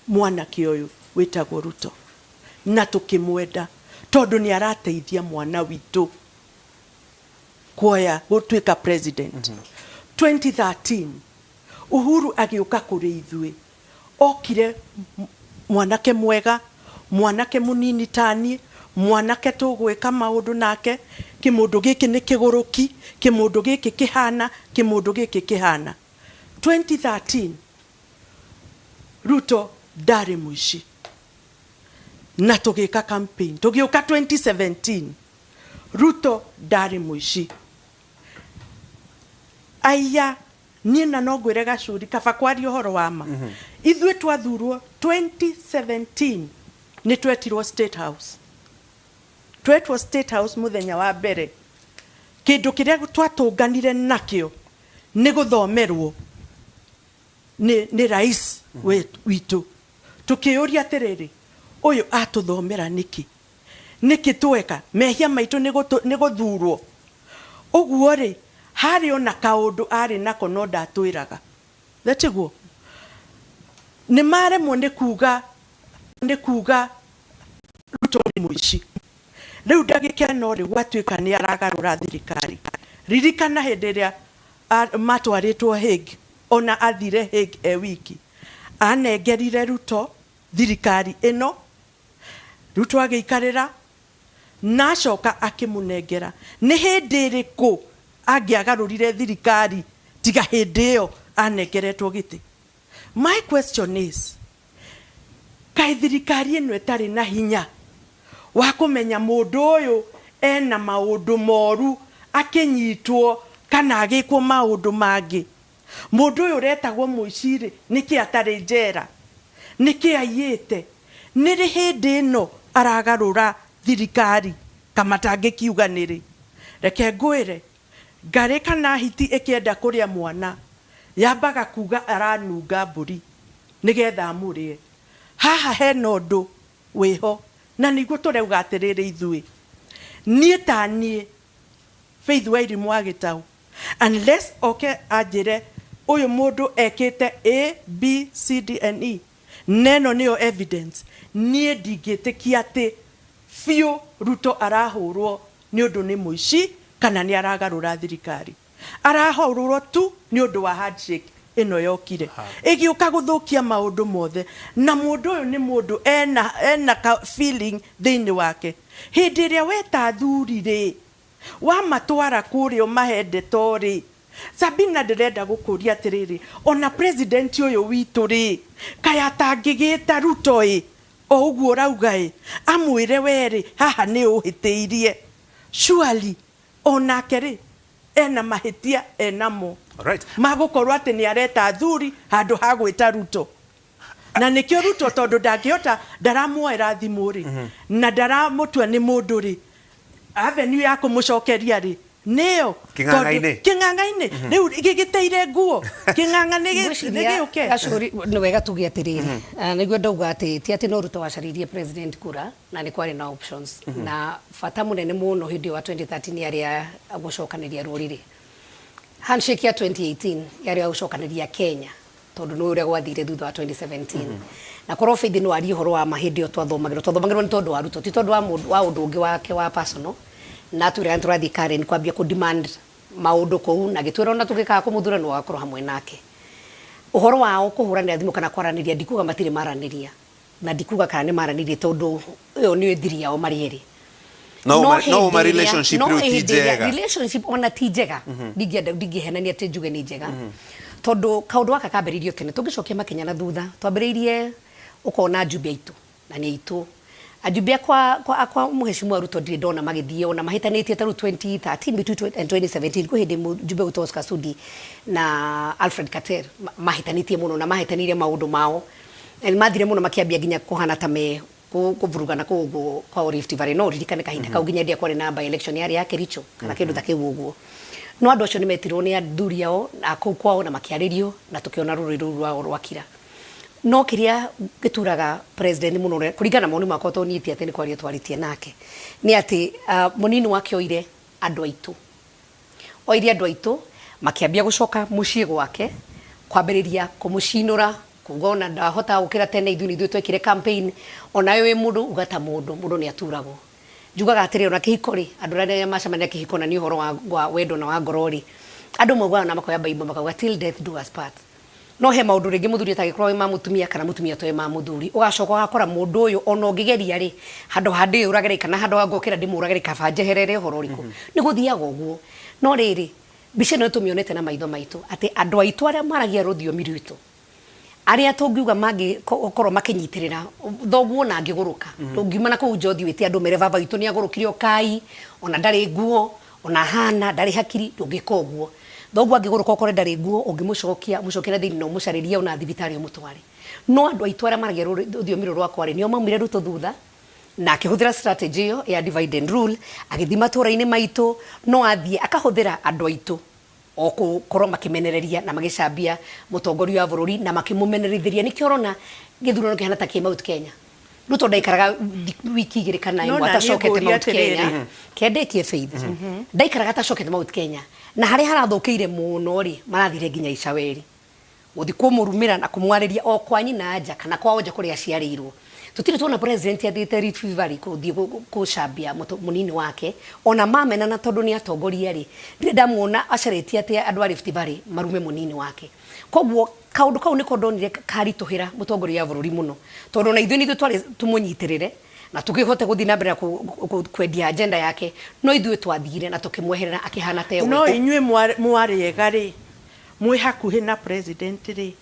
mwanake uyu witagwo Ruto na tukimwenda tondu ni arateithia mwana witu kuoya gutuika president. 2013 Uhuru agiuka kuri ithui, okire mwanake mwega, mwanake munini tani, mwanake tugwika maundu nake, kimundu giki ni kiguruki, kimundu giki kihana, kimundu giki kihana. 2013 Ruto ndari muici na tugika campaign, tugiuka 2017 Ruto ndari muici. Aya nina no gwire gacuri kaba kwari uhoro wa ma. Ithui twathurwo 2017 ni twetirwo State House. Twetwo State House muthenya wa mbere. Kindu kiria twatunganire nakio ni guthomerwo ni rais witu. Tukiuria atiriri, uyu atuthomera niki tweka mehia maitu ni guthurwo. Uguo ri hari ona kaundu ari nako no ndatwiraga thatiguo ni maremwo ni kuga Ruto ni muici. Riu ndagikena ri gwatuika ni aragarura thirikari. Ririkana hindi ria matwaritwo Hague, ona athire Hague wiki anengerire Ruto thirikari ino. Ruto agiikarira na coka akimunengera. Ni hindi iriku agiagarurire thirikari tiga hindi iyo anengeretwo giti? My question is, kai thirikari ino etari na hinya wa kumenya mundu uyu ena maundu moru akinyitwo kana agikwo maundu mangi? Mundu uyu retagwo muiciri niki atari njera, niki ayite? Niri hindi ino aragarura thirikari kamatangi kiuganiri? Reke ngwire ngari kana hiti ikienda kuria mwana yambaga kuga aranunga mburi nigetha amurie. Haha hena undu wiho na niguo tureuga atiriri ithui nie tanie Faith Wairimu Agitau, unless anjire uyu mundu ekite A B C D N E neno niyo evidence, nie ndingitikia ati fiu Ruto arahurwo ni undu ni muici kana ni aragarura thirikari. Arahurwo tu ni undu wa handshake ino yokire igiuka guthukia maundu mothe. Na mundu uyu ni mundu ena ka feeling thiini wake. Hindi iria weta thuri ri wa matwara kurio mahende tori Sabina ndirenda gukuria atiriri, ona president uyu witu ri kaya tangigita Ruto o uguo rauga amwire weri haha ni uhitiirie. Surely onake ri ena mahitia enamo. Alright. Magukorwo ati ni areta thuri handu ha gwita Ruto. Na nikio Ruto tondu ndangihota ndaramuoera thimu ri na ndaramutwa ni mundu ri avenue ya kumucokeria ri neo king'ang'aine riu igigiteire nguo king'ang'a nigiuke acuri ni wega tuge atiriri niguo ndauga ati ti ati no Ruto wacaririe president kura na ni kwari na options na fata munene muno hindi wa 2013 yaria agucokaniria ruriri. Handshake ya 2018 yaria agucokaniria Kenya tondu no uria gwathire thutha wa 2017 na korwo Faith no ari horo wa mahindi o twathomagirwo ni tondu wa Ruto ti tondu wa undu ungi wake wa personal na turia turathi Karen kwambia ku demand maundu kou na gitwira ona tugika kumuthura no wakorwo hamwe nake. Uhoro wao kuhuranira thimu kana kwaraniria ndikuga matire maraniria na ndikuga kana ni maraniria tondu uyo ni thiri yao marieri. No ma relationship njega. Relationship ona ti njega. Ndigihenania ati njuge ni njega. Tondu kaundu waka kambiririo kene tungicokia makenya na thutha twambiriirie ukona Jubia itu na ni itu ajubia kwa muheshimiwa Ruto ndire ndona magithie ona mahitanitie taru 2013 between and 2017 kwa hindi Jubia Utos Kasudi na Alfred Kater mahitanitie muno na mahitanirie maundu mao mathire muno makiambia ginya kuhana tame kuvurugana kwa Rift Valley no ririkane kahinda kau ginya ndia kwari na by election yari ya Kericho kana kindu ta kiu uguo no andu acio nimetirwo ni athuri ao na kuu kwao na makiaririo na tukiona ruri rwao rwakira. No kiria gituraga president muno kurigana moni makwa tonitie ati ni kwaria twaritie nake ni ati munini wake oire andu aitu makiambia gucoka mucii gwake kwambiriria kumucinura kugona ndahota gukira tene ithuĩ twekire campaign onayo we mundu ugata mundu ni aturagwo njugaga atiri ona kihiko ri andu arĩa macemania kihiko na ni uhoro wa wendo na wa ngorori andu maugaga na makoya Bible makauga till death do us part no he maundu ringi muthuri atagikorwo ma mutumia kana mutumia toye ma muthuri ugacoka gakora mundu uyu ona ngigeria ri handu handi uragere kana handu ngokira ndimuragere kabanjeherere uhoro riku ni guthiaga uguo no riri bice no tumionete na maitho maitu ati andu aitu aria maragia ruthiomi rwitu aria tungiuga mangi okorwo makinyitirira thoguo na ngiguruka tungiuma na ku jothi witi andu mere baba itu ni agurukire okai ona ndari nguo ona hana ndari hakiri tungikoguo thoguo angiguruka okore ndari nguo ungimucokia mucokera thini no mucariria ona thibitari mutware no andu aitu aria maragia ruthiomi rwakwa ri nio maumire ruto thutha na akihuthira strategy yo ya divide and rule agithima tura-ini maitu no athie akahuthira andu aitu okorwo makimenereria na magicambia mutongoria wa bururi na makimumenerithiria nikio rona githurano kihana ta ki Mount Kenya ruto ndaikaraga wiki igiri kana imwe atacokete Mount Kenya kendetie faith ndaikaraga atacokete Mount Kenya na haria harathukiire muno ri marathire nginya icaweri uthi kumurumira na kumwariria o kwanyi na nja kana kwa onja kuria ciarirwo tutire tuona president athite Rift Valley kuthie kucambia munini wake ona mamena na tondu ni atongoria ri ndamuona acaretie ati andu a Rift Valley marume munini wake koguo kaundu kau niko ndonire karituhira mutongoria wa bururi muno tondu na ithuĩ twari tumunyitirire na tukihote guthii na mbere kwendia agenda yake no ithuĩ twathire na tukimweherera akihana ta no inyuĩ mwarĩega ri mwi hakuhi na president ri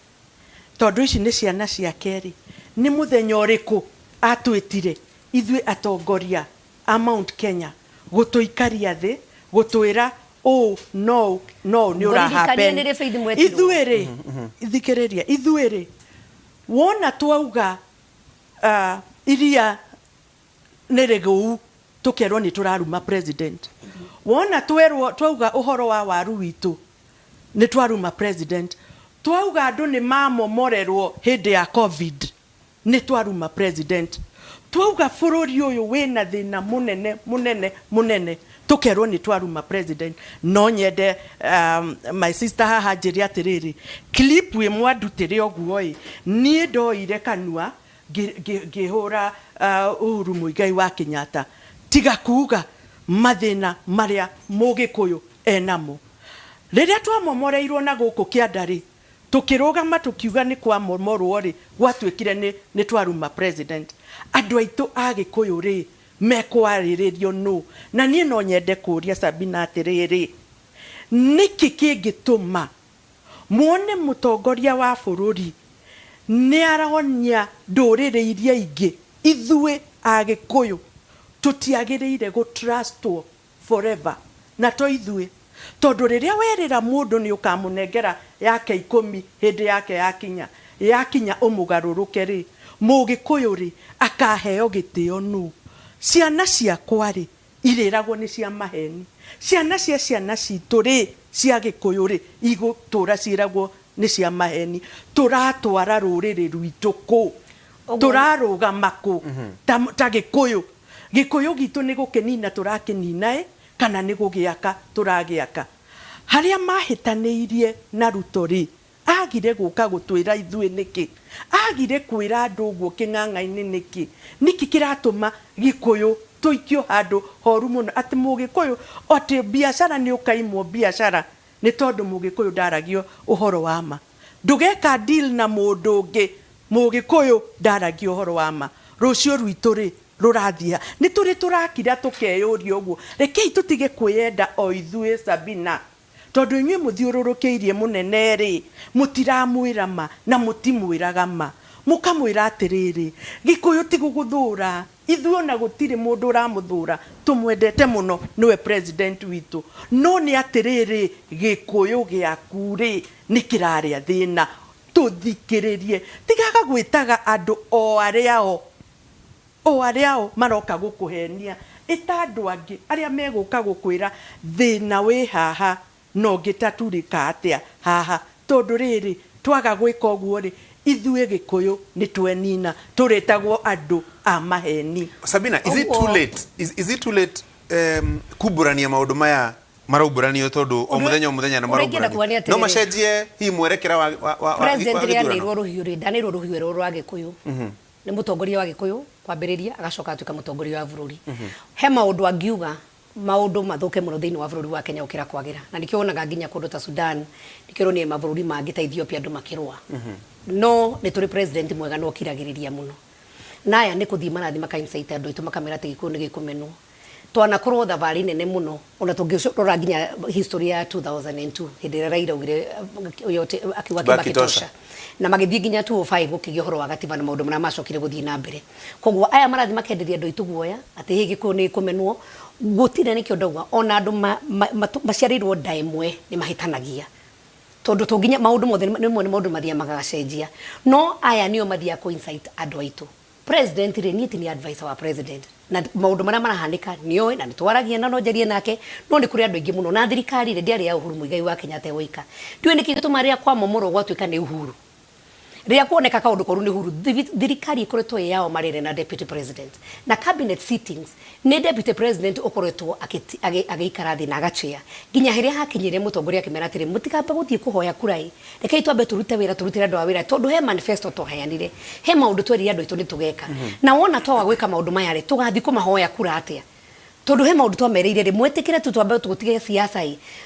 tondu ici ni ciana ciake ri ni muthenya uriku atwitire ithuĩ atongoria a Mount Kenya gutuikaria thi gutwira oh no ni ura happen ithuĩ ri ithikiriria ithuĩ ri wona twauga iria neregu tukerwo ni turaruma president wona twauga uhoro wa waru witu ni twaruma president twauga andu ni mamomorerwo hindi ya covid ni twaruma president twauga bururi uyu wina thina munene tukerwo ni twaruma president no nyende my sister haha njiri atiriri clip we mwadutire oguo ni ndoire kanua ngihura Uhuru Muigai wa Kenyatta tiga kuuga mathina maria mugikuyu enamo riria twamomoreirwo na guku kiandari tukirugama tukiuga ni kwa momorwo ri gwatwikire ni twaruma president andu aitu agikuyu ri mekwariririo no na nie no nyende kuria Sabina atiriri niki kingituma muone mutongoria wa bururi ni araonia ndurire iria ingi ithuĩ agikuyu tutiagiriire go trustwo forever na to ithuĩ tondu riria werira mundu ni ukamunengera yake 10 hindi yake yakinya umugaruruke ri mugikuyu ri akaheo gitio nu ciana ciakwa ri iriragwo ni cia maheni ciana citu ri cia gikuyu ri igutura ciragwo ni cia maheni turatwara ruriri rwitu ku turarugama ku ta gikuyu gitu ni gukinina turakinina kana ni gugiaka turagiaka haria mahitaniirie na ruto ri agire guka gutwira ithuĩ niki agire kwira andu guo king'ang'a-ini niki kiratuma gikuyu tuikio handu horu muno ati mugikuyu ati biashara ni ukaimwo biashara ni tondu mugikuyu ndaragio uhoro wa ma ndugeka deal na mundu ungi mugikuyu ndaragio uhoro wa ma rucio rwitu ri rurathia ni turi turakira tukeyuria uguo rekei tutige kwiyenda o ithuĩ Sabina tondu inyuĩ muthiururukiirie munene ri mutiramwira ma na mutimwiraga ma mukamwira atiriri gikuyu tiguguthura ithuĩ ona gutiri mundu uramuthura tumwendete muno niwe president witu no ni atiriri gikuyu giaku ri nikiraria thina tuthikiririe tigaga gwitaga andu o ariao maroka gukuhenia itandu angi aria meguka gukwira thina wi haha no gitaturika atia haha tondu riri twaga gwika uguo ri ithuĩ gikuyu ni twenina turitagwo andu a maheni. Sabina, is it too late kuburania maundu maya maraumbũranio tondu o muthenya na maraumbũranio no macenjie hi mwerekera wa president nĩrwo rũhiũ rĩ ndanĩrwo rũhiũ rũrũ rwa Gĩkũyũ nĩ mũtongoria wa Gĩkũyũ kwambĩrĩria agacoka atuĩka mũtongoria wa bũrũri he maũndũ angiuga maũndũ mathũke mũno thĩinĩ wa bũrũri wa Kenya ũkĩra kwagĩra na nĩkĩo wonaga nginya kũndũ ta Sudan nĩkĩo nĩ mabũrũri mangĩ ta Ethiopia andũ makĩrũa no nĩ tũrĩ president mwega no kiragĩrĩria mũno naya nĩ kũthii marathi makainsaita andũ aitũ makamera atĩ Gĩkũyũ nĩ gĩkũmenwo twanakorwo thabarĩ nene mũno ona tũngĩrora nginya history ya 2002 hĩndĩ ĩrĩa Raila augire yote akiuga Kibaki tosha na magĩthiĩ nginya 2005 gũkĩgĩa ũhoro wa gatiba na maũndũ marĩa macokire gũthiĩ na mbere koguo aya marathi makenderia andũ aitũ guoya atĩ hĩ Gĩkũyũ nĩ gĩkũmenwo gũtirĩ nĩkĩo ndauga ona andũ maciarĩirwo nda ĩmwe nĩ mahĩtanagia tondu tũnginya maũndũ mothe nĩ maũndũ mathiaga magacenjia no aya nĩo mathiaga kũ-incite andũ aitũ president rĩ niĩ nĩ advisor wa president na maũndũ marĩa marahanĩka nĩoĩ na nĩtwaragia na nonjarie nake no nĩ kũrĩ andũ aingĩ mũno na thirikari rĩ ndĩarĩ ya Uhuru Muigai wa Kenyatta gũika ndiũĩ nĩkĩ gĩtũma rĩrĩa kwa momoro gwatuĩka nĩ Uhuru rĩrĩa kuoneka kaũndũ koru nĩ Uhuru thirikari ĩkoretwo ĩ yao marĩre na deputy president na cabinet sittings nĩ deputy president ũkoretwo agĩikara thĩ na agachĩa nginya hĩrĩa hakinyire mũtongoria akĩmera atĩrĩ mũtikamba gũthiĩ kũhoya kura reke twambe turutire andũ a wĩra tondu he manifesto twaheanire he maũndũ twerire andũ aitũ nĩ tũgeka na wona twaga gwĩka maũndũ maya rĩ tũgathiĩ kũmahoya kura atĩa tondu he maũndũ twamereire rĩ mwĩtĩkĩre tu twambe tũtige siasa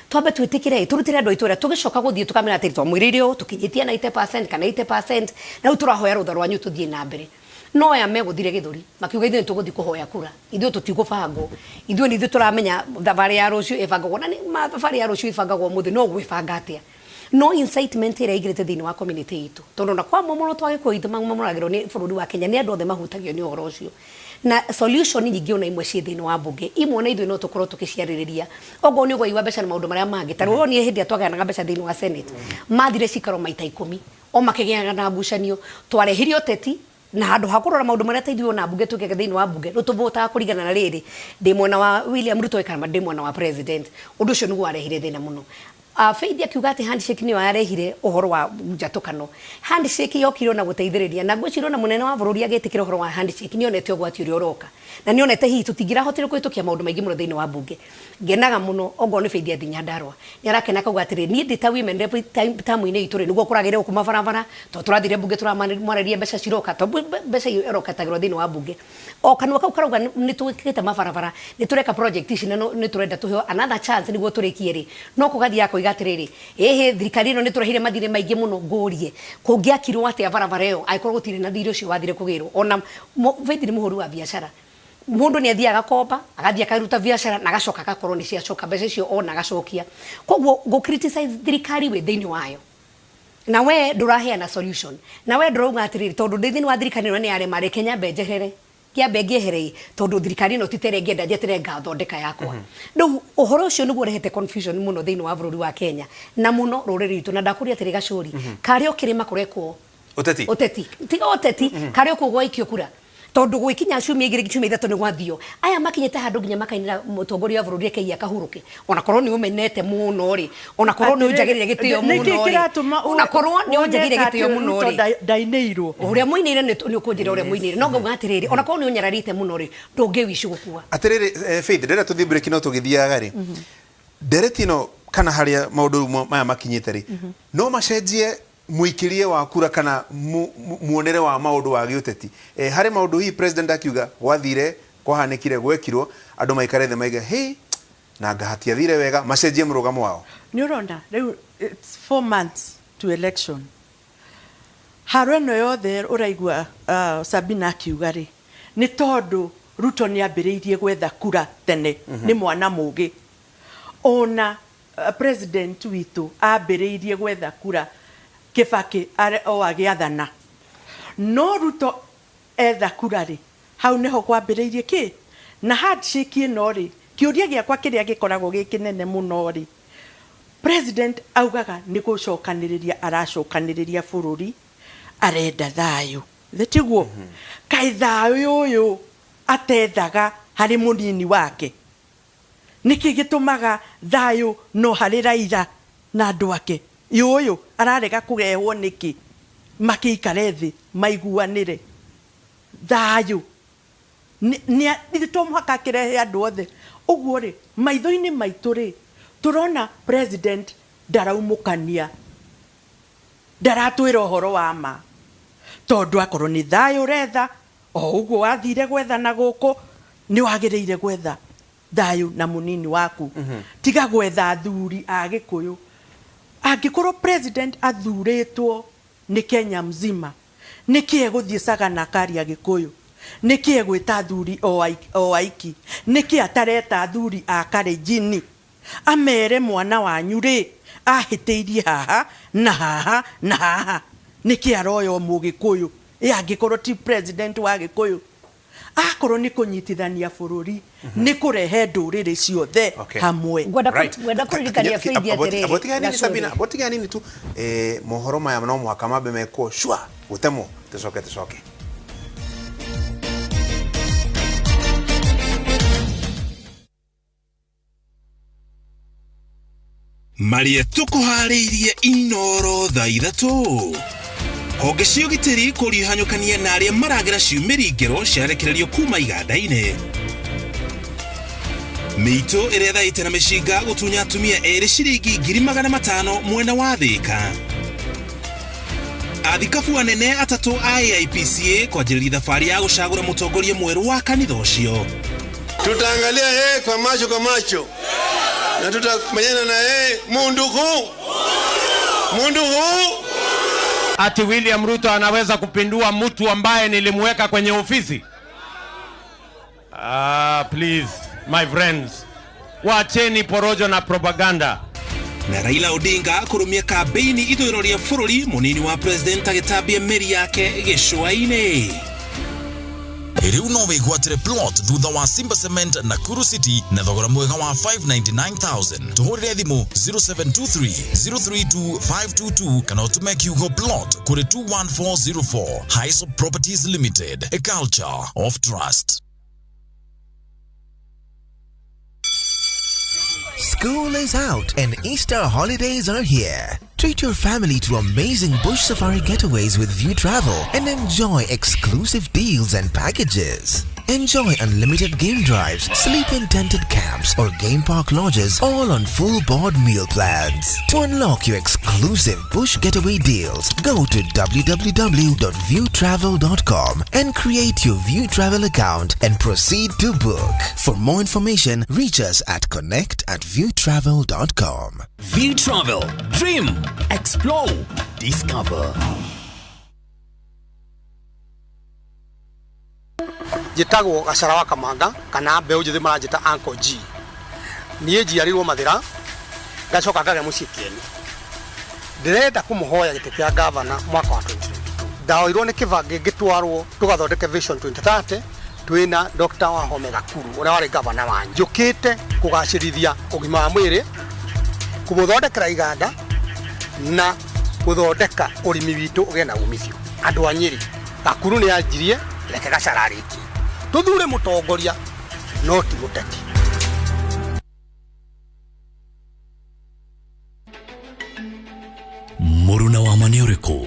twambe twĩtĩkĩre turutire andũ aitũ rĩa tũgĩcoka gũthiĩ tũkamera atĩ twamwĩrĩire tũkinyĩtie 90% kana 80% na tũrahoya rũtha rwanyu tũthiĩ na mbere no ya megũthire gĩthũri makiuga ithuĩ tũgũthiĩ kũhoya kura ithuĩ tũtigũbangwo ithuĩ tũramenya thabarĩ ya rũciũ ĩbangagwo na thabarĩ ya rũciũ ĩbangagwo mũthĩ no gwĩbanga atĩa no incitement ĩrĩa ĩigĩrĩte thĩinĩ wa community itũ tondu na kwa mũno twagĩkũyũ itũ mamũragĩrwo nĩ bũrũri wa Kenya nĩ andũ othe mahutagio nĩ ũhoro ũcio na solution nyingĩ ona imwe ciĩ thĩinĩ wa mbunge imwe na ithuĩ no tũkorwo tũkĩciarĩrĩria ogo nĩ ũgoi wa mbeca na maũndũ marĩa mangĩ ta rĩu niĩ hĩndĩ twagayanaga mbeca thĩinĩ wa Senate mathire cikaro maita 10 o makĩgĩaga na ngucanio twarehire ũteti na handũ ha kũrora maũndũ marĩa teithio na mbunge tũkĩaga thĩinĩ wa mbunge no tũvotaga kũringana na rĩrĩ ndĩ mwena wa William Ruto kana ndĩ mwena wa president ũndũ ũcio nĩguo arehire thĩna mũno Faith akiuga atĩ handshake nĩyo yarehire ũhoro wa njatũkano handshake yokire na gũteithĩrĩria na ngwĩciria na mũnene wa bũrũri agĩtĩkĩra ũhoro wa handshake nĩonete ũgwati ũrĩa ũroka na nĩonete hihi tũtingĩrahotire kũhĩtũkia maũndũ maingĩ mũno thĩinĩ wa mbunge ngenaga mũno ogo nĩ Faith athinya Ndarwa nĩarakena kauga atĩrĩ niĩ ndĩ ta women rep tamu-inĩ itũ rĩ nĩguo kũragĩrĩrwo kuma barabara to tũrathire mbunge tũramwarĩria mbeca ciroka to mbeca irokatagĩrwo thĩinĩ wa mbunge o kanua kau karauga nĩ tũgĩkĩte mabarabara nĩ tũreka project ici na nĩ tũrenda tũheo another chance nĩguo tũrĩkie rĩ no kũgathiĩ akoiga atĩrĩrĩ thirikari ĩno nĩ tũrehire mathirĩ maingĩ mũno ngũrie kũngĩakirwo atĩa barabara ĩyo angĩkorwo gũtirĩ na thirĩ ũcio wathire kũgĩrwo ona Faith nĩ mũhũri wa biacara mundu nĩ athiaga komba agathia akaruta biacara na agacoka agakorwo nĩ ciacoka mbeca icio ona agacokia koguo go criticize thirikari we thĩinĩ wayo na we ndũraheana solution na we ndũrauga atĩrĩrĩ tondũ thĩinĩ wa thirikari ĩno nĩ yarema Kenya mbenjehere kiambe ngieherei tondu thirikari no titere ngenda njetere ngathondeka yakwa rĩu ũhoro ũcio nĩguo rehete confusion mũno thĩinĩ wa bũrũri wa Kenya na mũno rũrĩrĩ rwitũ na ndakũria atĩrĩ Gacũri karĩ okĩrĩma kũrekwo ũteti tiga ũteti karĩ okũgwa ikio kura tondu gwikinya ciumia igĩrĩ ciumia ithatũ nĩ gwathio aya makinyĩte handũ nginya makainĩra mũtongoria wa bũrũri reke akahuruke ona korwo nĩ ũmenete mũno rĩ ona korwo nĩ ũnjagĩrĩre gĩtĩo mũno rĩ ona korwo nĩ ũnjagĩrĩre gĩtĩo mũno rĩ ndainĩirwo ũrĩa mũinĩire nĩ ũkũnjĩra ũrĩa mũinĩire no ngauga atĩrĩrĩ ona korwo nĩ ũnyararĩte mũno rĩ ndũngĩwici gũkua atĩrĩrĩ Faith rĩrĩa tũthiĩ break no tũgĩthiaga rĩ ndereti ĩno kana harĩa maũndũ maya makinyĩte rĩ no macenjie muikirie wa kura kana muonere wa maũndũ wa gĩũteti harĩ maũndũ hii president akiuga gwathire kwahanĩkire gwekirwo andũ maikare thĩ maiga hey na ngahatia thire wega macenjie mũrũgamo wao nĩ ũrona rĩu it's 4 months to election haro ĩno yothe ũraigua Sabina akiuga rĩ nĩ tondũ Ruto nĩ ambĩrĩirie gwetha kura tene nĩ mwana mũgĩ ona president witũ ambĩrĩirie gwetha kura Kibaki o agĩathana no Ruto etha kura rĩ hau nĩho kwambĩrĩirie kĩ na handshake ĩno rĩ kĩũria gĩakwa kĩrĩa gĩkoragwo gĩkĩnene mũno rĩ president augaga nĩ gũcokanĩrĩria aracokanĩrĩria bũrũri arenda thayũ tiguo kaĩ thayũ ũyũ atethaga harĩ mũnini wake nĩkĩ gĩtũmaga thayũ no harĩ Raila na andũ ake yoyo ararega kũgehwo nĩkĩ makĩikare thĩ maiguanĩre thayũ nĩ tũmũhaka kĩrehe andũ othe ũguo rĩ maitho-inĩ maitũ rĩ turona president ndaraumukania ndaratwira horo wa ma tondu akorwo ni thayo retha o uguo wathire gwetha na guku ni wagireire gwetha thayo na munini waku tiga gwetha athuri a Gikuyu angikorwo president athuritwo ni Kenya mzima nikie guthie Sagana karia Gikuyu nikie gwita athuri o aiki nikie atareta athuri a Kalenjini amere mwana wanyu ri ahiteirie haha na haha na haha nikie aroyo Mugikuyu angikorwo ti president wa Gikuyu akorwo ni kunyitithania bururi ni kurehe nduriri ciothe hamwe gwenda kuririkania Faith atiriri abotiga nini tu mohoro maya no mwaka mabe meko shwa gutemo tucoke Maria tukuhariirie inoro thaa ithatu honge cia ũgitĩri kũrihanyũkania na arĩa maragera ciumĩri ngero ciarekererio kuma iganda-inĩ Maitũ ĩrĩa thaĩte na mĩcinga gũtunya atumia erĩ ciringi 500,000 mwena wa Thĩka athikabu anene atatũ a IPCA kwanjĩrĩria thabarĩ ya gũcagũra mũtongoria mwerũ wa kanitha ũcio tutaangalia yeye kwa macho na tutamenyana na yeye mundu huu ati William Ruto anaweza kupindua mtu ambaye nilimweka kwenye ofisi. Please my friends, wacheni porojo na propaganda. Na Raila Odinga kurumia kampeni ithurano ria bũrũri munini wa president agĩtambia meri yake gĩcũa-inĩ Riu no wigwatire plot thutha wa Simba Cement Nakuru City na thogora mwega wa 599,000 tuhurire thimu 0723032522 kana utume kiugo plot kuri 21404 Highsop Properties Limited, a culture of trust. School is out and Easter holidays are here. Treat your family to amazing bush safari getaways with View Travel and enjoy exclusive deals and packages. Enjoy unlimited game drives, sleep in tented camps or game park lodges, all on full board meal plans. To unlock your exclusive bush getaway deals, go to www.viewtravel.com and create your View Travel account and proceed to book. For more information, reach us at connect@viewtravel.com. View Travel. Dream. Explore. Discover. Jitagwo Gacara wa Kamanga kana mbeu njithi maranjita Uncle G. Nie njiarirwo Mathira ngacoka ngage muciĩ Kieni. Ndirenda kumuhoya gĩtĩ kĩa governor mwaka wa 2022. Ndaoirwo nĩ kĩbange ngĩtwarwo tũgathondeke Vision 2030 twina Dr. Wahome Gakuru ũrĩa warĩ governor wa njũkĩte kũgacĩrithia ũgima wa mwĩrĩ, kũmũthondekera iganda na gũthondeka ũrĩmi witũ ũgĩe na umithio. Andũ a Nyeri Gakuru nĩ anjirie reke Gacara arĩkie. Tuthure mũtongoria no ti mũteti. Muruna wa mani ũrĩkũ?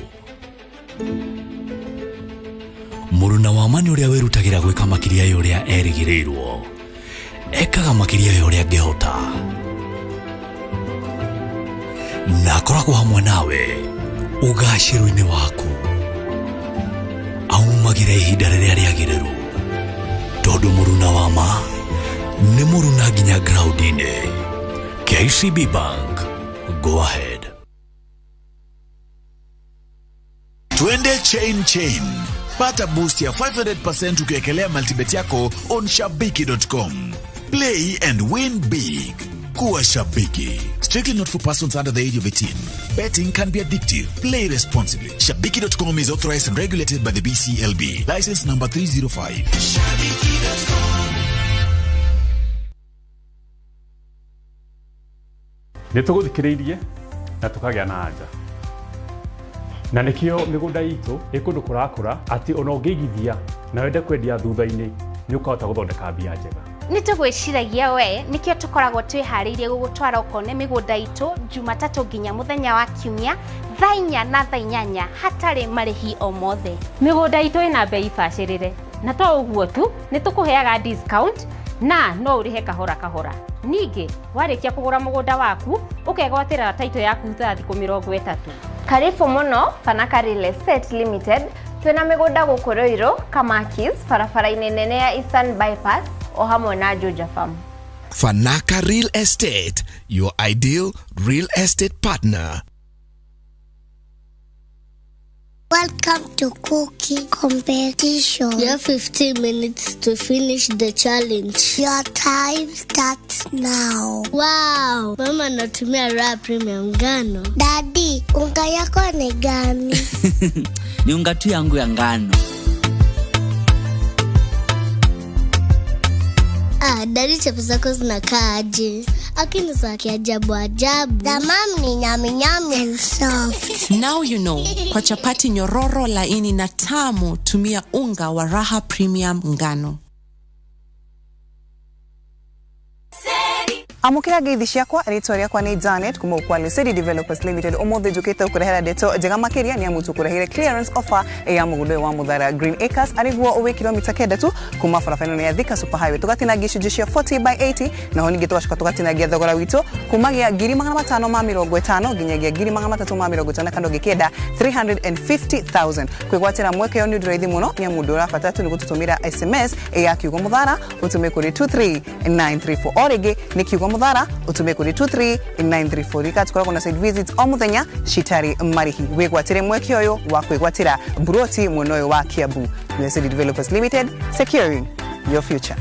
Muruna wa mani ũrĩa wĩrutagĩra gwĩka makĩria ya ũrĩa erĩgĩrĩirwo, ekaga makĩria ya ũrĩa angĩhota, na akoragwo hamwe nawe ũgacĩru-inĩ waku, aumagĩra ihinda rĩrĩa rĩagĩrĩru, tondũ muruna wa ma nĩ muruna nginya ground-inĩ. KCB Bank, go ahead. Twende chain. Pata boost ya 500% ukiekelea multibet yako on shabiki.com. Play and win big. Kuwa Shabiki. Strictly not for persons under the age of 18. Betting can be addictive. Play responsibly. Shabiki.com is authorized and regulated by the BCLB. License number 305. Shabiki.com. Nĩtũgũthikĩrĩirie na tũkagĩa na anja. Na nĩkĩo mĩgũnda itũ ĩkũndũ kũrakũra atĩ ona ũngĩigithia na wende kwendia thutha-inĩ nĩ ũkahota gũthondeka mbia njega. Nĩtũgwĩciragia we nĩkĩo tũkoragwo twĩharĩirie gũgũtwara ũkone mĩgũnda itũ Jumatatũ nginya mũthenya wa Kiumia thaa 4 na thaa 8 hatarĩ marĩhi o mothe. Mĩgũnda itũ ĩna bei bacĩrĩre na to ũguo tu nĩtũkũheaga discount na no urihe kahora kahora. Ningĩ warĩkia kũgũra mũgũnda waku ũkegwatĩra taito yaku thutha thikũ 30. Karibu muno Fanaka Real Estate Limited. Twina mĩgũnda gũkũ Ruiru, Kamakis, barabara-inĩ nene ya Eastern Bypass o hamwe na Juja Farm. Fanaka Real Estate, your ideal real estate partner. Welcome to cooking competition. You have 15 minutes to finish the challenge. Your time starts now. Wow, mama natumia raw premium ngano. Daddy, unga yako ni gani? Ni unga tu yangu ya ngano. Daddy chapo zako zinakaa aje? Akini za kiajabu ajabu. The mom ni nyami nyami and soft. Now you know. Kwa chapati nyororo laini na tamu, tumia unga wa Raha Premium ngano. Amukira geithi ciakwa rĩtwa rĩakwa nĩ Janet kuma kwa City Developers Limited. Ũmũthĩ njũkĩte kũrehera ndeto njega makĩria nĩ amu tũkũrehire clearance offer ya mũgũnda wa Muthara Green Acres arĩguo ũwĩ kilomita 9 tu kuma barabara ya Thika Superhighway. Tũgatinagia icunjĩ cia 40/80 naho ningĩ tũgacoka tũgatinagia thogora witũ kumagia 550 nginyagia 350 kana ngĩkenda 350,000. Kwĩgwatĩra mweke ũyũ nĩ ũndũ raithi mũno nĩ amu ndũrabatara tu nĩ gũtũtũmĩra SMS ya kiugo Muthara ũtũme kũrĩ 23934 o rĩngĩ nĩ kiugo Muthara utume kuri 23934. Rika tukoragwo na site visits o muthenya citari marihi. Wigwatire mweke uyu wa kwigwatira buroti munoyo wa Kiambu. City Developers Limited, securing your future.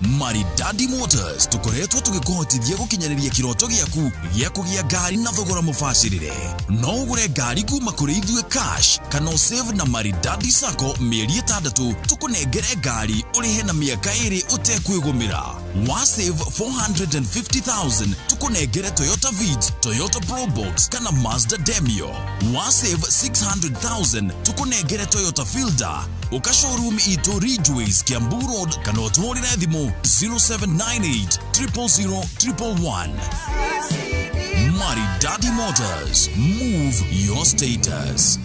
Maridadi Motors tukoretwo tugikuhotithia gukinyaniria kiroto giaku gia kugia ngari na thogora mubashirire. No ugure ngari kuma kuri ithuĩ cash kana save na Maridadi Sacco mieri 6 tukunengere ngari urihe na miaka 2 utekwigumira. Wa save 450,000 tukunengere Toyota Vitz, Toyota Probox kana Mazda Demio. Wa save 600,000 tukunengere Toyota Fielder. Uka showroom ito Ridgeways Kiambu Road kana otuhori na thimu 0798 000 111. Maridadi Motors, move your status.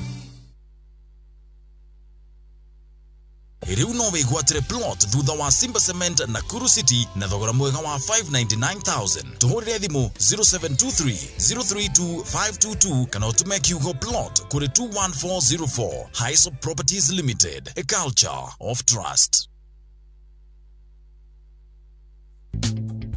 Riu no wigwatire plot thutha wa Simba Cement na Kuru City na thogora mwega wa 599,000. Tuhurire thimu 0723 032 522 kana utume kiugo plot kuri 21404. Highsop Properties Limited, a culture of trust.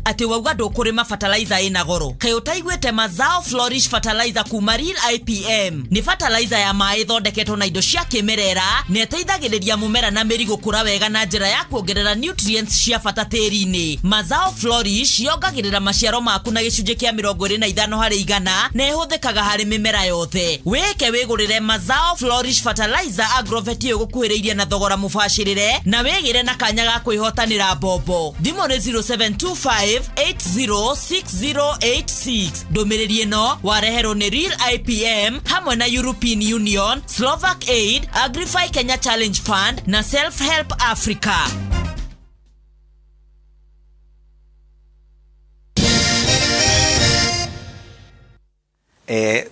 Ati wauga ndũkũrĩma fertilizer ina goro. Kaĩ ũtaiguĩte Mazao Flourish Fertilizer kuma Real IPM. Ni fertilizer ya maĩ thondeketwo na indo cia kĩmerera, na ĩteithagĩrĩria mũmera na mĩri gũkũra wega na njĩra ya kuongerera nutrients cia bata tĩri-inĩ. Mazao Flourish yongagĩrĩra maciaro maku na gĩcunjĩ kĩa 25% na ĩhũthĩkaga harĩ mĩmera yothe. Wĩke wĩgũrĩre Mazao Flourish Fertilizer agrovet ĩgũkuhĩrĩirie na thogora mũbacĩrĩre na wĩgĩre na kanya ga kwĩhotanĩra mbombo. Thimũ nĩ 0725 806086. Ndũmĩrĩri ĩno wareherwo nĩ Real IPM hamwe na European Union, Slovak Aid, Agrify Kenya Challenge Fund na Self Help Africa.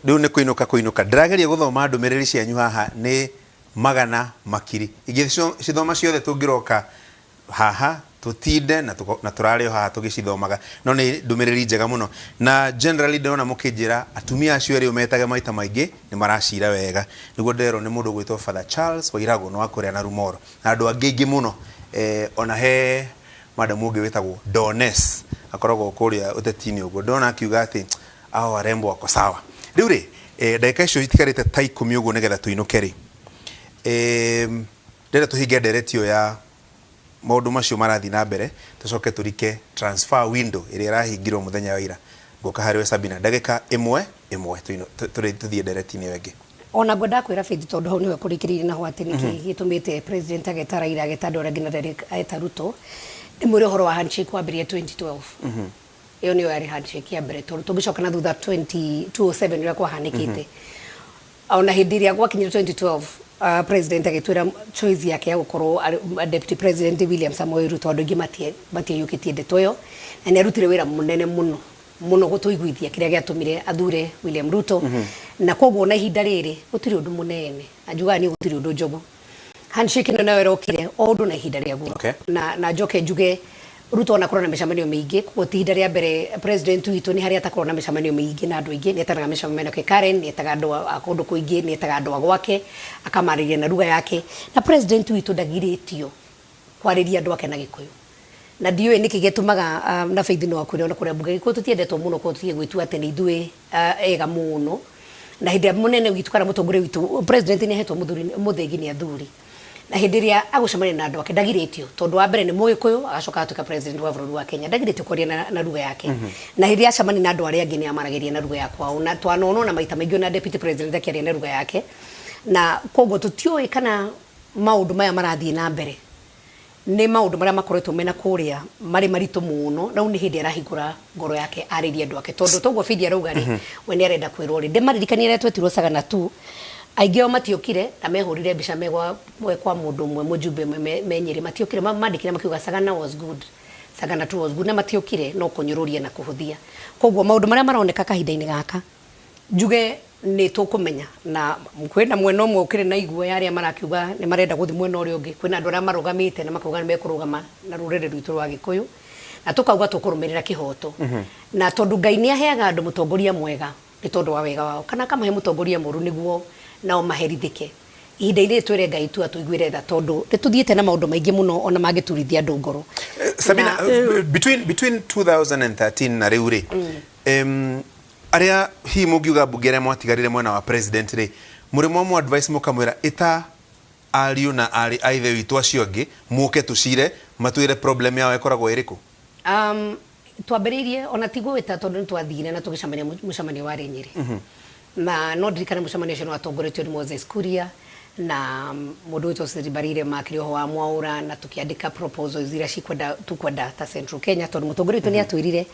Rĩu nĩ kũinũka ndĩrageria gũthoma ndũmĩrĩri cianyu haha nĩ magana makiri. Ingĩcithoma ciothe tũngĩroka haha tutinde na turare haha tugicithomaga no ni ndumiriri njega muno na generally ndona mukijira atumia acio eri umetaga maita maingi ni maracira wega niguo ndero ni mundu gwitwo Father Charles Wairago no akuria na Rumoro na andu angi muno ona he madam ungi witagwo Dones akoragwo kuria utetini uguo ndona akiuga ati aho arembo wako sawa riu ri ndagika icio itikarite ta 10 uguo nigetha tuinuke ri ndenda tuhinge nderetio ya maundu macio marathi na mbere tucoke turike transfer window iri rahingirwo muthenya wa ira ngoka hariwe Sabina ndagika imwe tuthie nderetini wengi ona ngwenda kwira Faith tondu hau niwe kurikiririe na hwati niki gitumite president ageta Raila agetandora ngina Derek aeta Ruto ni muri horo wa handshake wa mbere 2012 iyo niyo yari handshake ya mbere tondu tugicoka na thutha 2007 ira kwa hanikite ona hindiria gwa kinyira 2012 president agitwira choice yake ya gukorwo deputy president William Samoei Ruto andu ingi matie yukitie ndeto yo na ni arutire wira munene muno gutuiguithia kiria giatumire athure William Ruto na koguo na ihinda riri gutiri undu munene ajuga ni gutiri undu njogu handshake no nawe rokire o ndu na ihinda ria guo Okay. na njoke njuge Ruto na korona micamanio mingi kwa ihinda ria mbere president witu ni haria takorwo na micamanio mingi na andu aingi ni etanaga micamanio ke Karen ni etaga andu akundu kuingi ni etaga andu gwake akamariria na ruga yake na president witu ndagiritio kwariria andu ake na Gikuyu na ndiwe niki gitumaga na Faith no akure ona kuria mbuge Gikuyu tutiendetwo muno ko tutie gwitu ate ni ithuĩ ega muno na hindi munene witu kana mutongore witu president ni hetwo muthengi ni athuri na hindi ria agucemania na andu ake ndagiritio tondu wa mbere ni Mugikuyu agacoka atuika president wa bũrũri wa Kenya ndagiritio kwaria na ruga yake na hindi acemania na andu aria angi ni amaragiria na ruga yakwa na twanono na maita maingi na deputy president akiaria na ruga yake na koguo tutioi kana maundu maya marathie na mbere ni maundu maria makoretwo mena kuria mari maritu muno na ni hindi arahingura ngoro yake ariria andu ake tondu toguo Faith arauga ri we ni arenda kwirwo ri ndemaririkania ria twetirwo sagana tu aingi o matiokire na mehurire mbica kwa mundu umwe mujumbe menyeri matiokire mandikire makiuga sagana was good sagana tu was good na matiokire no kunyururia na kuhuthia koguo maundu maria maroneka kahinda-ini gaka njuge ni tukumenya na kwenda mwena umwe ukire na igua yaria marakiuga ni marenda guthi mwena uria ungi kwina andu aria marugamite na makuga ni mekurugama na rurere rwitu rwa Gikuyu na tukauga tukurumirira kihoto na tondu Ngai ni aheaga andu mutongoria mwega ni tondu wa wega wao kana kamahe mutongoria muru niguo nao maherithike ihinda-ini twire Ngai tu atuiguire tha tondu nituthiete na maundu maingi muno ona mangiturithia andu ngoro Sabina between 2013 na riu ri aria hi mugiuga bugere mwatigarire mwena wa president ri murimo mu advice mukamwira ita ariu na ari aithe witu acio angi muke tucire matwire problem yao ekoragwo iriku twambiriirie ona tigwita tondu nitwathire na tugicamania mucamanio wa Nyeri na no ndirikana mucamanio ucio watongoretio ni Moses Kuria na mundu witu Siribarire makiri wa Mwaura na tukiandika proposals iria tukwenda ta Central Kenya tondu mutongoria witu ni atwirire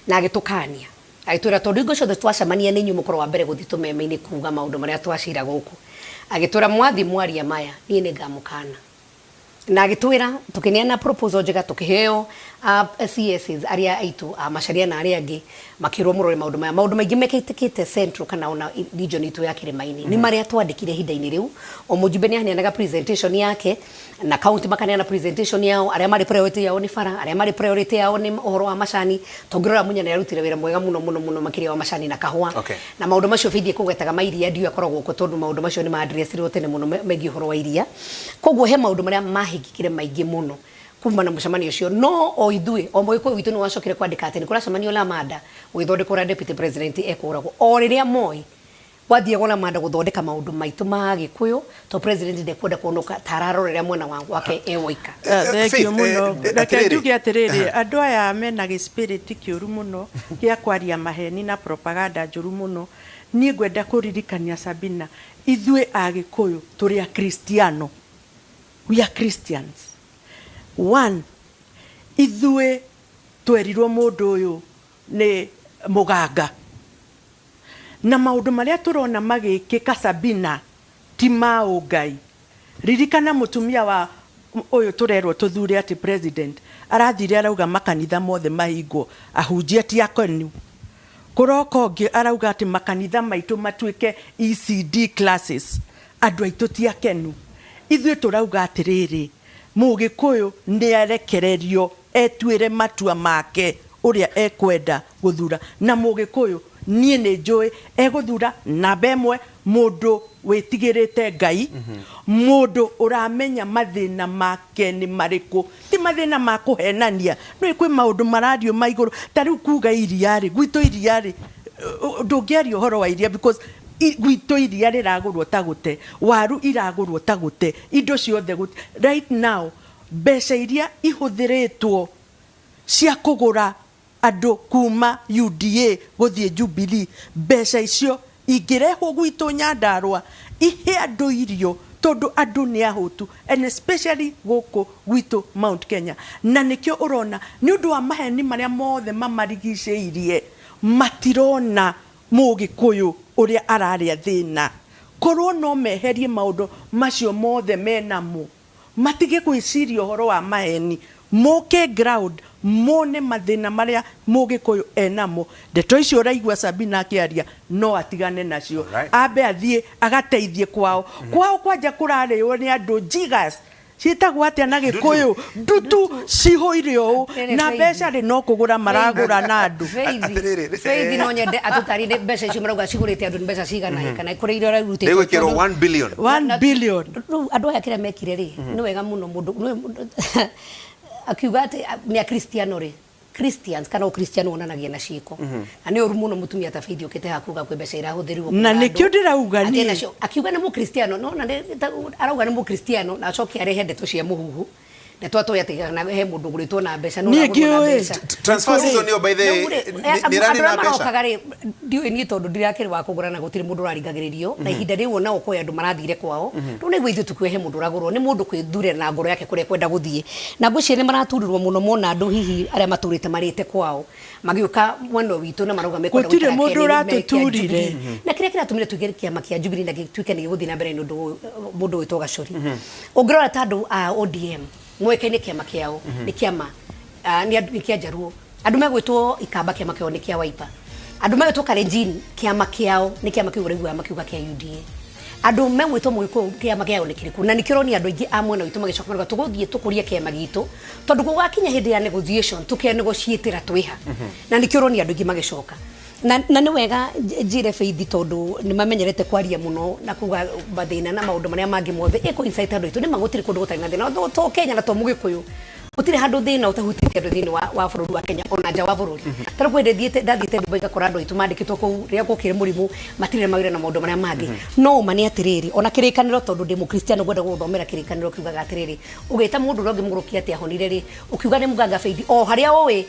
na agitukania aitwira tondu ingo ciothe twacemania ni nyumu korwo wa mbere guthi tumeme-ini kuga maundu maria twacira guku agitwira mwathi mwaria maya ni ngamukana na agitwira tukineana proposal njega tukiheo CSs aria aitu macharia na aria angi makirwo murore maundu maingi mekitikite Central kana ona region itu ya Kirimaini ni maria twandikire hinda-ini riu o mujumbe ni aneanaga presentation yake na Kauntĩ makaneana presentation yao aria mari priority yao ni bara aria mari priority yao ni uhoro wa macani tongirora munya ni arutire wira mwega muno makiria wa macani na kahua na maundu macio Faith kugwetaga mairia ndio akoragwo ko tondu maundu macio ni ma address ro tene muno megi uhoro wa iria koguo he maundu maria mahigikire maingi muno kuma na mucamanio ucio no o ithui o Mugikuyu witu ni wacokire kwandika ati ni kuracemanio la manda gwithondekora deputy president ekuragwo o riria moi wathie gona manda guthondeka maundu maitu ma Gikuyu to president ndekwenda kuonoka tararorera mwena wake ewoika thengio muno reke njuge atiriri andu aya mena gispirit kiuru muno gia kwaria maheni na propaganda njuru muno ni ngwenda kuririkania Sabina ithui a Gikuyu turi a Kristiano we are Christians one ithui twerirwo mundu uyu ni muganga na maundu maria turona magikika Sabina ti mao Ngai ririkana mutumia wa uyu turerwo tuthure ati president arathire arauga makanitha mothe mahingwo ahunjia ti akonu kuroko ngi arauga ati makanitha maitu matuike ECD classes andu aitu ti akenu ithui turauga atiriri Mugikuyu ni arekererio etwire matua make uria ekwenda guthura na Mugikuyu nie ni njui eguthura namba emwe mundu witigirite Ngai mundu uramenya mathina make ni mariku ti mathina ma kuhenania no ikwi maundu maradio maiguru tariu kuga iria ri gwitu iria ri ndungiario horo wa iria because gwitu iria riragurwo tagute waru iragurwo tagute indo ciothe right now mbeca iria ihuthiritwo cia kugura andu kuma UDA guthie Jubilee mbeca icio ingirehwo gwitu Nyandarua ihe andu irio tondu andu ni ahutu and especially guku gwitu Mount Kenya na nikio urona ni undu wa maheni maria mothe mamarigiceirie matirona Mugikuyu uria araria thina korwo no meherie maundu macio mothe menamo matige gwiciria uhoro wa maheni moke ground mone mathina maria Mugikuyu enamo ndeto icio raigua Sabina akiaria no atigane nacio ambe athie agateithie kwao kwanja kurarĩo nĩ andũ jigas citagwo atia na Gikuyu ndutu cihoire ũũ na mbeca rĩ no kũgũra maragũra na andũ Faith no nyende atũtarire mbeca icio marauga cigũrĩte andũ mbeca cigana kana kũrĩ irio rarutĩte rĩgwĩkĩrwo 1 billion rĩu andũ aya kĩrĩa mekire rĩ nĩ wega mũno mũndũ akiuga atĩ nĩ Kristiano rĩ Christians kana Kristiano wonanagia na ciiko na nĩ ũru mũno mũtumia ta Faith ũkĩte hakuga kwĩ mbeca irahũthĩrwo na nĩkĩo ndĩrauga niĩ akiuga nĩ Mũkristiano no na arauga nĩ Mũkristiano na acokia arehe ndeto cia mũhuhu na twatoya atiga na he mũndũ ngũrĩtwo na mbeca no na mbeca transfer season yo by the nĩ rani na mbeca ndiũ ni tondũ ndirakĩrĩ wa kũgũra na gũtirĩ mũndũ ũraringagĩrĩrio na ihinda rĩu ona okoya andũ marathire kwao rĩu nĩguo ithuĩ tukwehe mũndũ ũragũrwo nĩ mũndũ kwĩthurĩra na ngoro yake kũrĩa kwenda gũthiĩ na ngwĩciria nĩ maraturirwo mũno mona andũ hihi arĩa matũrĩte marĩte kwao magĩũka mwena witũ na marauga mekwenda gũtirĩ mũndũ ũratũturire na kĩrĩa kĩratũmire tũigĩre kĩama kĩa Jubilee na gĩtuĩke nĩ gĩgũthiĩ na mbere nĩ ũndũ mũndũ wĩtwo Gacori ũngĩrora ta andũ a ODM mweke-inĩ kĩama kĩao nĩ kĩama nĩ kĩa Jaruo andũ megwĩtwo Ikamba kĩama kĩao nĩ kĩa Wiper andũ megwĩtwo Kalenjin kĩama kĩao nĩ kĩama kĩu ũraigua makiuga kĩa UDA andũ megwĩtwo Mũgĩkũyũ kĩama kĩao nĩ kĩrĩkũ na nĩkĩo roni andũ aingĩ a mwena witũ magĩcoka marauga tũgũthiĩ tũkũrie kĩama gitũ tondũ gũgakinya hĩndĩ ya negotiation tũkenegotiatĩra twĩha na nĩkĩo roni andũ aingĩ magĩcoka na nĩ wega njire Faith tondũ nĩ mamenyerete kwaria mũno na kuga mathĩna na maũndũ marĩa mangĩ mothe ĩko insight andũ aitũ nĩ magũtirĩ kũndũ gũtarĩ na thĩna to Kenya na to Mũgĩkũyũ gũtirĩ handũ thĩna ũtahutĩtie andũ thĩinĩ wa bũrũri wa Kenya ona nja wa bũrũri tarĩ kwende ndathiĩte Dubai ngakora andũ aitũ mandĩkĩtwo kũu rĩrĩa gũkĩrĩ mũrimũ matirĩ mawĩra na maũndũ marĩa mangĩ no ma nĩ atĩrĩrĩ ona kĩrĩkanĩro tondũ ndĩ Mũkristiano gwenda gũthomera kĩrĩkanĩro kiugaga atĩrĩrĩ ũgĩta mũndũ ũrĩa ũngĩ mũgũrũkia atĩ ahonire rĩ ũkiuga nĩ mũganga Faith o harĩa ũĩ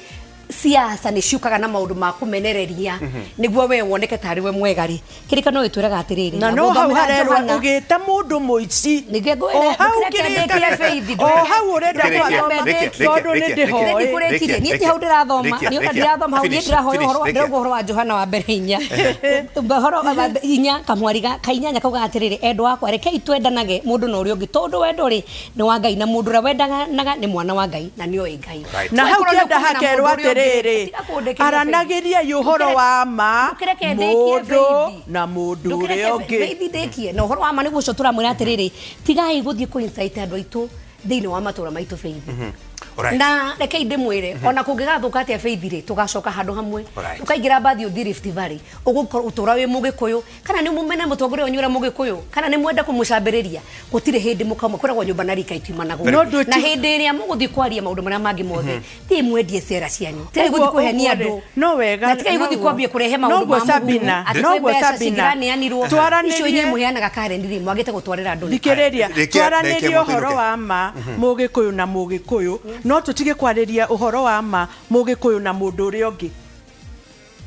siasa nĩ ciukaga na maũndũ ma kũmenereria nĩguo we woneke tarĩ we mwega rĩ kĩrĩkanĩro gĩtwĩraga atĩrĩrĩ na no hau harerwo ũgĩta mũndũ mũici o hau kĩrĩkanĩro Faith o hau ũrenda kwathoma tondũ nĩ ndĩhoĩ niĩ ti hau ndĩrathoma nĩ ona ndĩrathoma hau niĩ ndĩrahoya ũhoro wa Johana wa mbere 4 ũhoro wa 4 kamwariga kainyanya kauga atĩrĩrĩ endwa wakwa rekei twendanage mũndũ na ũrĩa ũngĩ tondũ wendo rĩ nĩ wa Ngai na mũndũ ũrĩa wendanaga nĩ mwana wa Ngai na nĩ oĩ Ngai na hau kĩenda hakerwo atĩrĩrĩ aranagĩria ũhoro wa ma mũndũ na mũndũ ũrĩa ũngĩ ndĩkie na ũhoro wa ma nĩguo tũramwĩra atĩrĩrĩ tigai gũthiĩ kũinsight andũ aitũ thĩinĩ wa matũra maitũ Faith na rekei ndĩmwĩre ona kũngĩgathũka atĩa Faith rĩ tũgacoka handũ hamwe tũkaingĩra mbathi ũthiĩ Rift Valley ũgũkorwo ũtũra wĩ Mũgĩkũyũ kana nĩ mũmene mũtongoria wanyu ũrĩa Mũgĩkũyũ kana nĩ mwenda kũmũcambĩrĩria gũtirĩ hĩndĩ mũkauma kwĩragwo nyũmba na rika itiumanagwo na hĩndĩ ĩrĩa mũgũthiĩ kwaria maũndũ marĩa mangĩ mothe thiĩ mwendie cera cianyu tigai gũthiĩ kũhenia andũ no wega na tigai gũthiĩ kwambia kũrehe maũndũ ma Sabina no Sabina twaranĩrie icio mũheanaga karendi mwagĩte gũtwarĩra andũ thikĩrĩria twaranĩrie ũhoro wa ma Mũgĩkũyũ na Mũgĩkũyũ no tutige kwarĩria ũhoro wa ma Mũgĩkũyũ na mũndũ ũrĩa ũngĩ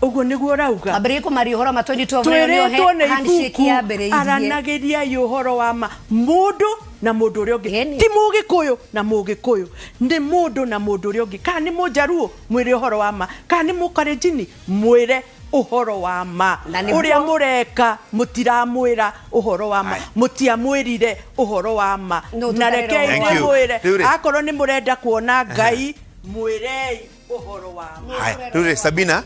ũguo nĩguo rauga ambĩrĩrie kũmaria ũhoro ma 2012 handshake ya mbere aranagĩria ũhoro wa ma mũndũ na mũndũ ũrĩa ũngĩ ti Mũgĩkũyũ na Mũgĩkũyũ nĩ mũndũ na mũndũ ũrĩa ũngĩ kana nĩ Mũjaruo mwĩre ũhoro wa ma kana nĩ Mũkalenjin mwĩre ũhoro wa ma ũrĩa mũreka mũtiramwĩra ũhoro wa ma mũtiamwĩrire ũhoro wa ma na rekei mwĩre akorwo nĩ mũrenda kuona Ngai mwĩrei ũhoro wa ma rĩu Sabina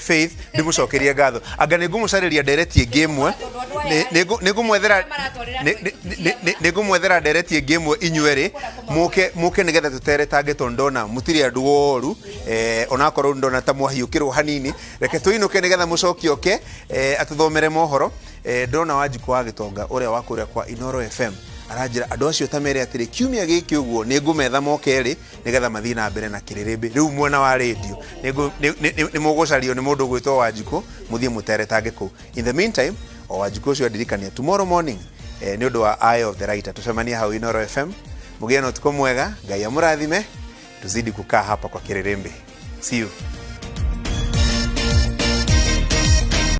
Faith ndĩmũcokerie ngatho anga nĩngũmũcarĩria ndereti ĩngĩ ĩmwe nĩngũmwethera ndereti ĩngĩ ĩmwe inyuerĩ mũke nĩgetha tũteretange tondũ ndona mũtirĩ andũ oru onakorwo ndona ta mwahiũkĩrwo hanini reke tũinũke nĩgetha mũcokioke atũthomere mohoro ndona Wanjikũ wa Gĩtonga ũrĩa wa kũrĩa kwa Inoro FM aranjira andũ acio ta mere atĩrĩ kiumia gĩkĩ ũguo nĩngũmetha mokerĩ nĩgetha mathiĩ na mbere na kĩrĩrĩmbĩ rĩu mwena wa radio nĩ mũgũcario nĩ mũndũ gwĩtwo Wanjikũ mũthiĩ mũteretange kũu in the meantime o Wanjikũ ũcio adirikania tomorrow morning nĩ ũndũ wa Eye of the Writer tucemania hau Inoro FM mũgĩe na ũtukũ mwega Ngai amũrathime tuzidi kukaa hapa kwa kĩrĩrĩmbĩ see you